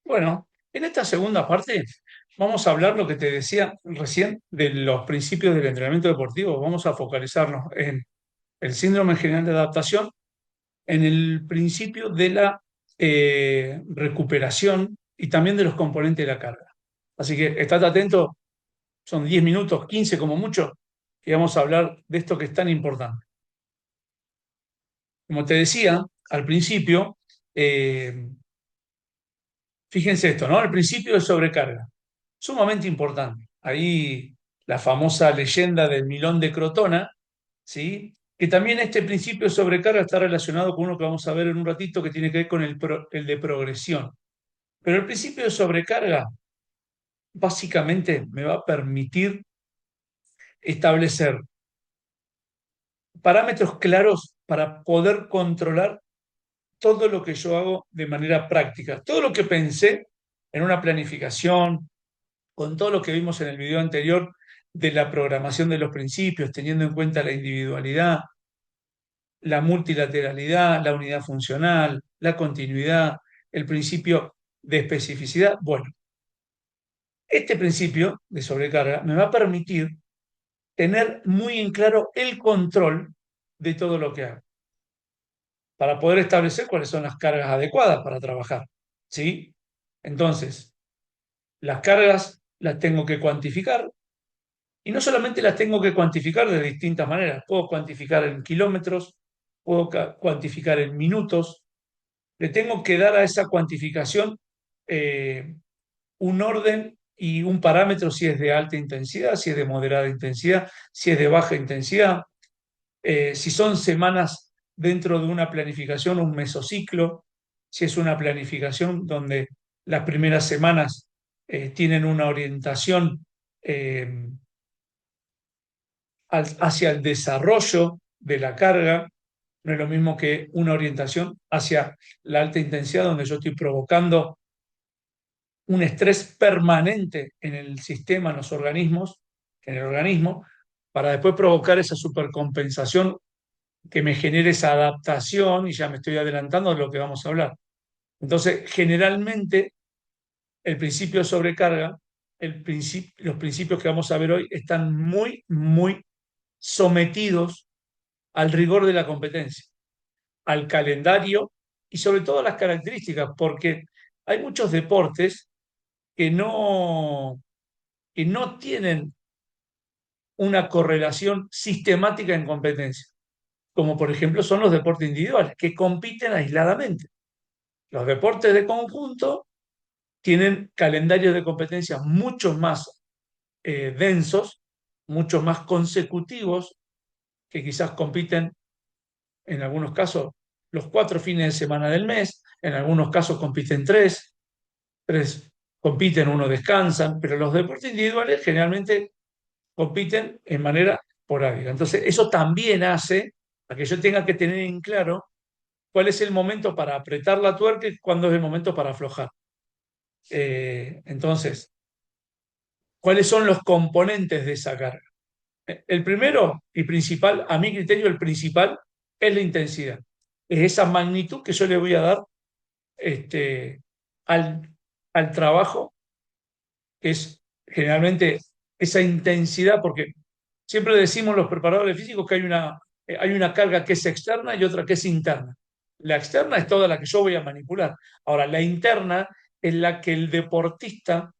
Bueno, en esta segunda parte vamos a hablar lo que te decía recién de los principios del entrenamiento deportivo. Vamos a focalizarnos en el síndrome general de adaptación, en el principio de la recuperación y también de los componentes de la carga. Así que estate atento, son 10 minutos, 15 como mucho, y vamos a hablar de esto que es tan importante. Como te decía al principio, eh, fíjense esto, ¿no? El principio de sobrecarga, sumamente importante. Ahí la famosa leyenda del Milón de Crotona, ¿sí? Que también este principio de sobrecarga está relacionado con uno que vamos a ver en un ratito que tiene que ver con el de progresión. Pero el principio de sobrecarga básicamente me va a permitir establecer parámetros claros para poder controlar todo lo que yo hago de manera práctica. Todo lo que pensé en una planificación, con todo lo que vimos en el video anterior de la programación de los principios, teniendo en cuenta la individualidad, la multilateralidad, la unidad funcional, la continuidad, el principio de especificidad. Bueno, este principio de sobrecarga me va a permitir tener muy en claro el control de todo lo que hago, para poder establecer cuáles son las cargas adecuadas para trabajar. ¿Sí? Entonces, las cargas las tengo que cuantificar. Y no solamente las tengo que cuantificar de distintas maneras, puedo cuantificar en kilómetros, puedo cuantificar en minutos, le tengo que dar a esa cuantificación eh, un orden y un parámetro si es de alta intensidad, si es de moderada intensidad, si es de baja intensidad, si son semanas dentro de una planificación, un mesociclo, si es una planificación donde las primeras semanas tienen una orientación eh, hacia el desarrollo de la carga, no es lo mismo que una orientación hacia la alta intensidad, donde yo estoy provocando un estrés permanente en el sistema, en los organismos, en el organismo, para después provocar esa supercompensación que me genere esa adaptación, y ya me estoy adelantando de lo que vamos a hablar. Entonces, generalmente, el principio de sobrecarga, los principios que vamos a ver hoy, están muy, muy sometidos al rigor de la competencia, al calendario y sobre todo a las características, porque hay muchos deportes que no tienen una correlación sistemática en competencia, como por ejemplo son los deportes individuales, que compiten aisladamente. Los deportes de conjunto tienen calendarios de competencia mucho más densos, mucho más consecutivos, que quizás compiten en algunos casos los 4 fines de semana del mes, en algunos casos compiten tres compiten, uno descansan, pero los deportes individuales generalmente compiten en manera esporádica. Entonces, eso también hace a que yo tenga que tener en claro cuál es el momento para apretar la tuerca y cuándo es el momento para aflojar. Entonces, ¿cuáles son los componentes de esa carga? El primero y principal, a mi criterio, el principal es la intensidad. Es esa magnitud que yo le voy a dar este, al, al trabajo, que es generalmente esa intensidad, porque siempre decimos los preparadores físicos que hay una carga que es externa y otra que es interna. La externa es toda la que yo voy a manipular. Ahora, la interna es la que el deportista,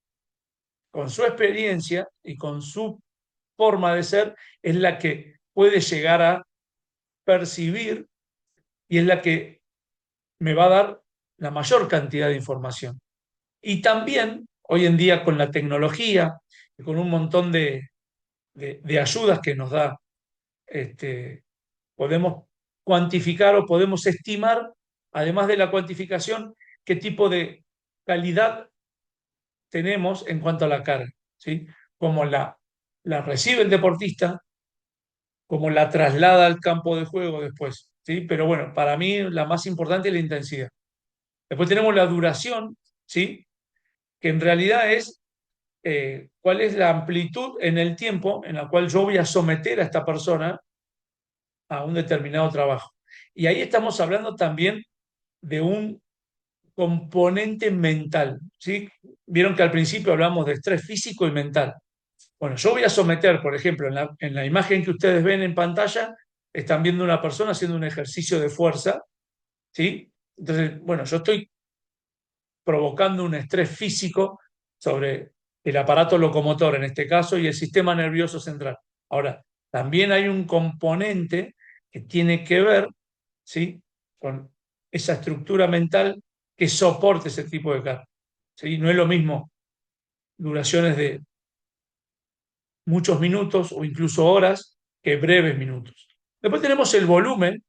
con su experiencia y con su forma de ser, es la que puede llegar a percibir y es la que me va a dar la mayor cantidad de información. Y también, hoy en día, con la tecnología y con un montón de ayudas que nos da, este, podemos cuantificar o podemos estimar, además de la cuantificación, qué tipo de calidad tenemos en cuanto a la carga, ¿sí? Cómo la recibe el deportista, cómo la traslada al campo de juego después, ¿sí? Pero bueno, para mí la más importante es la intensidad. Después tenemos la duración, ¿sí? Que en realidad es cuál es la amplitud en el tiempo en la cual yo voy a someter a esta persona a un determinado trabajo. Y ahí estamos hablando también de un componente mental, ¿sí? Vieron que al principio hablamos de estrés físico y mental. Bueno, yo voy a someter, por ejemplo, en la imagen que ustedes ven en pantalla, están viendo una persona haciendo un ejercicio de fuerza, ¿sí? Entonces, bueno, yo estoy provocando un estrés físico sobre el aparato locomotor en este caso y el sistema nervioso central. Ahora, también hay un componente que tiene que ver, ¿sí?, con esa estructura mental que soporte ese tipo de carga. ¿Sí? No es lo mismo duraciones de muchos minutos o incluso horas que breves minutos. Después tenemos el volumen,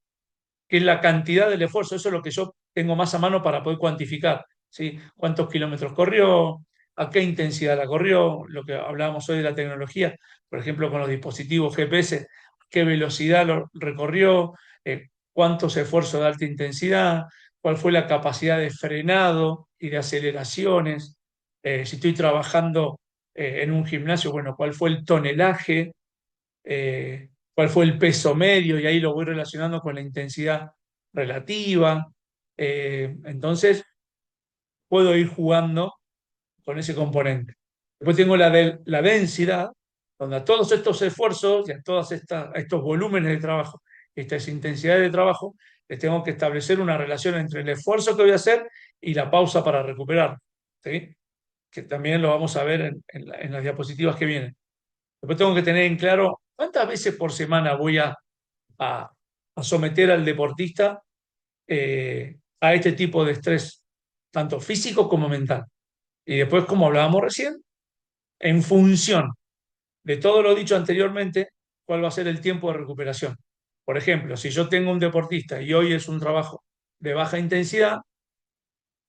que es la cantidad del esfuerzo. Eso es lo que yo tengo más a mano para poder cuantificar, ¿sí? Cuántos kilómetros corrió, a qué intensidad la corrió, lo que hablábamos hoy de la tecnología, por ejemplo, con los dispositivos GPS, qué velocidad lo recorrió, cuántos esfuerzos de alta intensidad, cuál fue la capacidad de frenado y de aceleraciones, si estoy trabajando en un gimnasio, bueno, cuál fue el tonelaje, cuál fue el peso medio, y ahí lo voy relacionando con la intensidad relativa. Entonces, puedo ir jugando con ese componente. Después tengo la densidad, donde a todos estos esfuerzos y a todos estos volúmenes de trabajo, estas intensidades de trabajo, les tengo que establecer una relación entre el esfuerzo que voy a hacer y la pausa para recuperar, ¿sí? Que también lo vamos a ver en las diapositivas que vienen. Después tengo que tener en claro cuántas veces por semana voy a, a someter al deportista a este tipo de estrés, tanto físico como mental. Y después, como hablábamos recién, en función de todo lo dicho anteriormente, cuál va a ser el tiempo de recuperación. Por ejemplo, si yo tengo un deportista y hoy es un trabajo de baja intensidad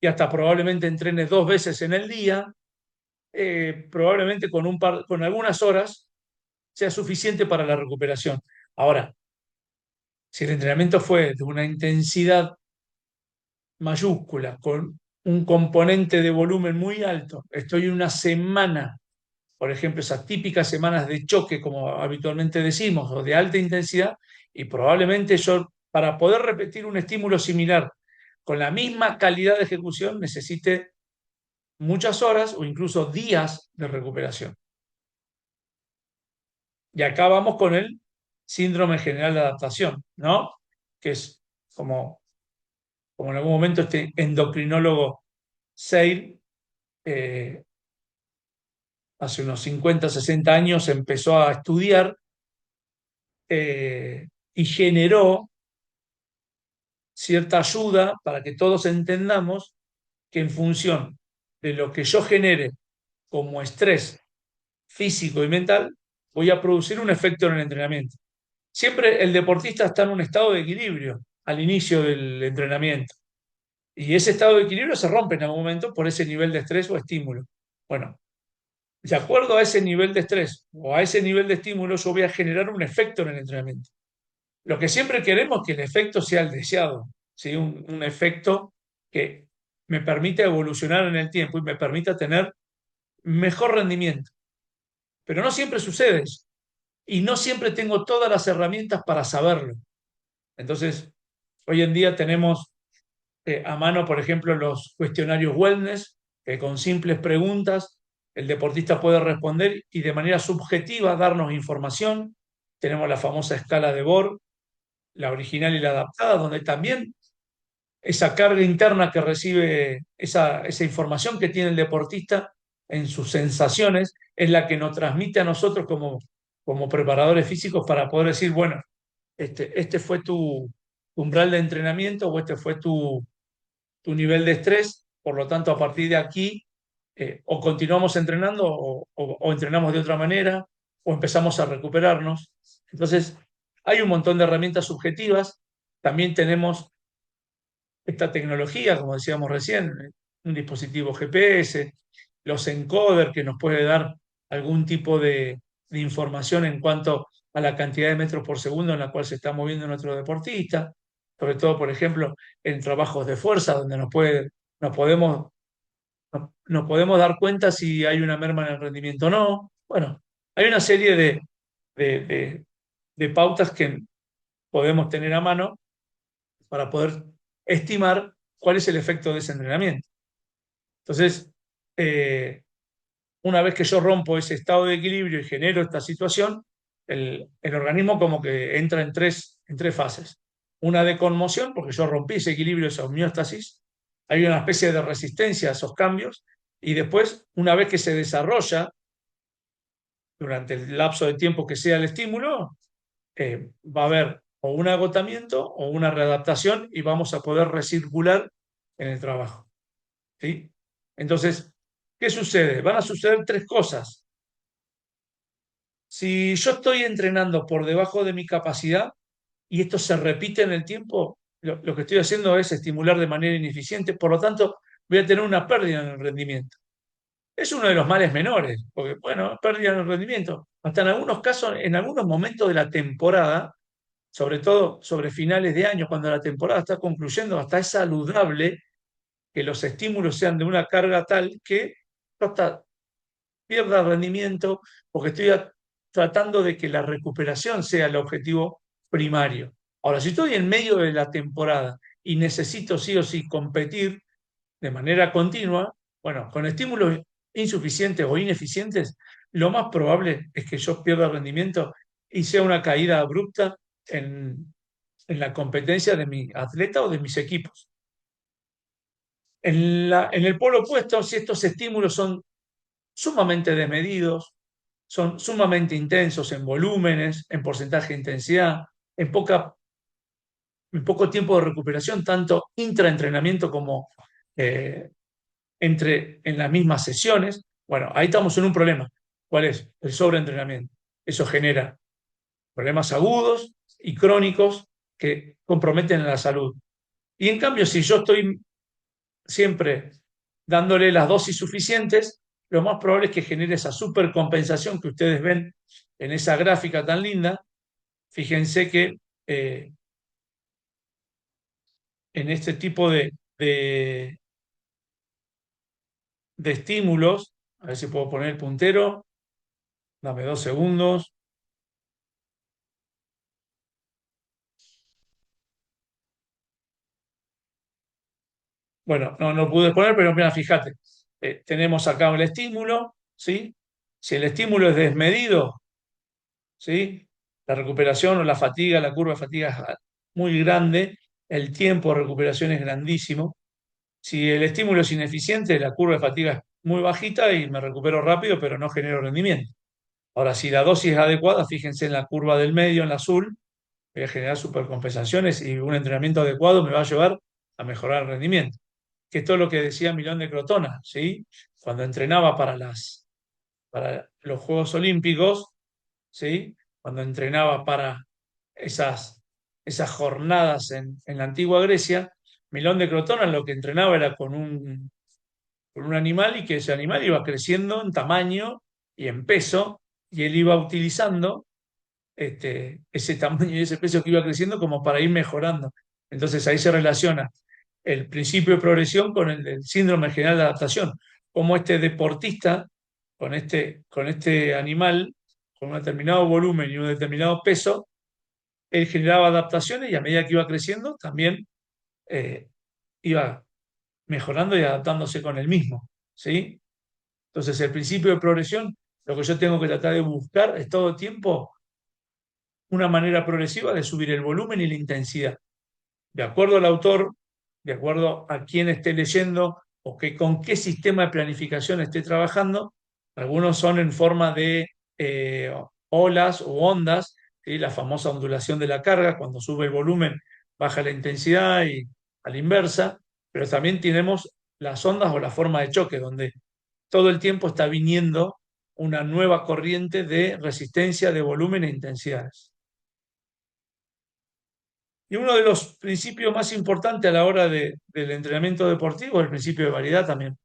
y hasta probablemente entrene 2 veces en el día, probablemente con algunas horas sea suficiente para la recuperación. Ahora, si el entrenamiento fue de una intensidad mayúscula, con un componente de volumen muy alto, estoy una semana, por ejemplo, esas típicas semanas de choque, como habitualmente decimos, o de alta intensidad, y probablemente yo, para poder repetir un estímulo similar con la misma calidad de ejecución, necesite muchas horas o incluso días de recuperación. Y acá vamos con el síndrome general de adaptación, ¿no? Que es como en algún momento este endocrinólogo Seil, eh, hace unos 50, 60 años, empezó a estudiar y generó cierta ayuda para que todos entendamos que en función de lo que yo genere como estrés físico y mental, voy a producir un efecto en el entrenamiento. Siempre el deportista está en un estado de equilibrio al inicio del entrenamiento. Y ese estado de equilibrio se rompe en algún momento por ese nivel de estrés o estímulo. Bueno, de acuerdo a ese nivel de estrés o a ese nivel de estímulo, yo voy a generar un efecto en el entrenamiento. Lo que siempre queremos es que el efecto sea el deseado, ¿sí? Un efecto que me permita evolucionar en el tiempo y me permita tener mejor rendimiento. Pero no siempre sucede eso. Y no siempre tengo todas las herramientas para saberlo. Entonces, hoy en día tenemos a mano, por ejemplo, los cuestionarios wellness, que con simples preguntas el deportista puede responder y de manera subjetiva darnos información. Tenemos la famosa escala de Borg, la original y la adaptada, donde también esa carga interna que recibe, esa información que tiene el deportista en sus sensaciones, es la que nos transmite a nosotros como preparadores físicos para poder decir, bueno, este fue tu umbral de entrenamiento o este fue tu nivel de estrés, por lo tanto, a partir de aquí, o continuamos entrenando o entrenamos de otra manera, o empezamos a recuperarnos. Entonces, hay un montón de herramientas subjetivas. También tenemos esta tecnología, como decíamos recién, un dispositivo GPS, los encoders que nos puede dar algún tipo de información en cuanto a la cantidad de metros por segundo en la cual se está moviendo nuestro deportista, sobre todo, por ejemplo, en trabajos de fuerza, donde nos podemos, nos podemos dar cuenta si hay una merma en el rendimiento o no. Bueno, hay una serie de, de de pautas que podemos tener a mano para poder estimar cuál es el efecto de ese entrenamiento. Entonces, eh, una vez que yo rompo ese estado de equilibrio y genero esta situación, el organismo como que entra en tres fases. Una de conmoción, porque yo rompí ese equilibrio, esa homeostasis, hay una especie de resistencia a esos cambios, y después, una vez que se desarrolla durante el lapso de tiempo que sea el estímulo, va a haber o un agotamiento o una readaptación y vamos a poder recircular en el trabajo. ¿Sí? Entonces, ¿qué sucede? Van a suceder tres cosas. Si yo estoy entrenando por debajo de mi capacidad y esto se repite en el tiempo, lo que estoy haciendo es estimular de manera ineficiente, por lo tanto, voy a tener una pérdida en el rendimiento. Es uno de los males menores, porque, bueno, pérdida en el rendimiento. Hasta en algunos casos, en algunos momentos de la temporada, sobre todo sobre finales de año, cuando la temporada está concluyendo, hasta es saludable que los estímulos sean de una carga tal que yo hasta pierda rendimiento, porque estoy tratando de que la recuperación sea el objetivo primario. Ahora, si estoy en medio de la temporada y necesito sí o sí competir de manera continua, bueno, con estímulos insuficientes o ineficientes, lo más probable es que yo pierda rendimiento y sea una caída abrupta en la competencia de mi atleta o de mis equipos. En el polo opuesto, si estos estímulos son sumamente desmedidos, son sumamente intensos en volúmenes, en porcentaje de intensidad, en, en poco tiempo de recuperación, tanto intraentrenamiento como eh, en las mismas sesiones. Bueno, ahí estamos en un problema. ¿Cuál es? El sobreentrenamiento. Eso genera problemas agudos y crónicos que comprometen la salud. Y en cambio, si yo estoy siempre dándole las dosis suficientes, lo más probable es que genere esa supercompensación que ustedes ven en esa gráfica tan linda. Fíjense que eh, en este tipo de estímulos, a ver si puedo poner el puntero, dame 2 segundos. Bueno, no, no pude poner, pero mira, fíjate, tenemos acá el estímulo, ¿sí? Si el estímulo es desmedido, ¿sí? La recuperación o la fatiga, la curva de fatiga es muy grande, el tiempo de recuperación es grandísimo. Si el estímulo es ineficiente, la curva de fatiga es muy bajita y me recupero rápido, pero no genero rendimiento. Ahora, si la dosis es adecuada, fíjense en la curva del medio, en la azul, voy a generar supercompensaciones y un entrenamiento adecuado me va a llevar a mejorar el rendimiento. Que esto es lo que decía Milón de Crotona, ¿sí? Cuando entrenaba para los Juegos Olímpicos, ¿sí? Cuando entrenaba para esas, esas jornadas en la antigua Grecia, Milón de Crotona lo que entrenaba era con un animal y que ese animal iba creciendo en tamaño y en peso y él iba utilizando ese tamaño y ese peso que iba creciendo como para ir mejorando. Entonces ahí se relaciona el principio de progresión con el del síndrome general de adaptación, como este deportista con este animal, con un determinado volumen y un determinado peso, él generaba adaptaciones y a medida que iba creciendo también eh, iba mejorando y adaptándose con el mismo, ¿sí? Entonces el principio de progresión, lo que yo tengo que tratar de buscar es todo el tiempo una manera progresiva de subir el volumen y la intensidad de acuerdo al autor, de acuerdo a quién esté leyendo o que, con qué sistema de planificación esté trabajando. Algunos son en forma de olas o ondas, ¿sí? La famosa ondulación de la carga, cuando sube el volumen, baja la intensidad y a la inversa, pero también tenemos las ondas o la forma de choque, donde todo el tiempo está viniendo una nueva corriente de resistencia de volumen e intensidades. Y uno de los principios más importantes a la hora del entrenamiento deportivo es el principio de variedad también,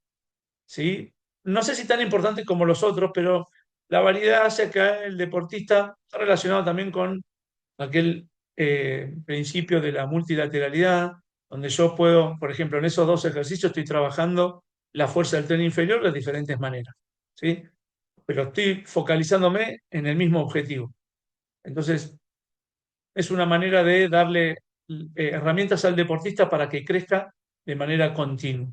¿sí? No sé si tan importante como los otros, pero la variedad hace que el deportista está relacionado también con aquel principio de la multilateralidad, donde yo puedo, por ejemplo, en esos dos ejercicios estoy trabajando la fuerza del tren inferior de diferentes maneras, ¿sí? Pero estoy focalizándome en el mismo objetivo. Entonces, es una manera de darle herramientas al deportista para que crezca de manera continua.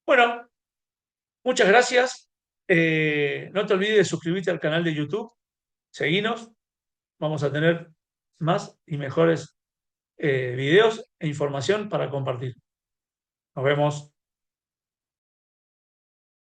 Bueno, muchas gracias. No te olvides de suscribirte al canal de YouTube, seguinos, vamos a tener más y mejores videos e información para compartir. Nos vemos.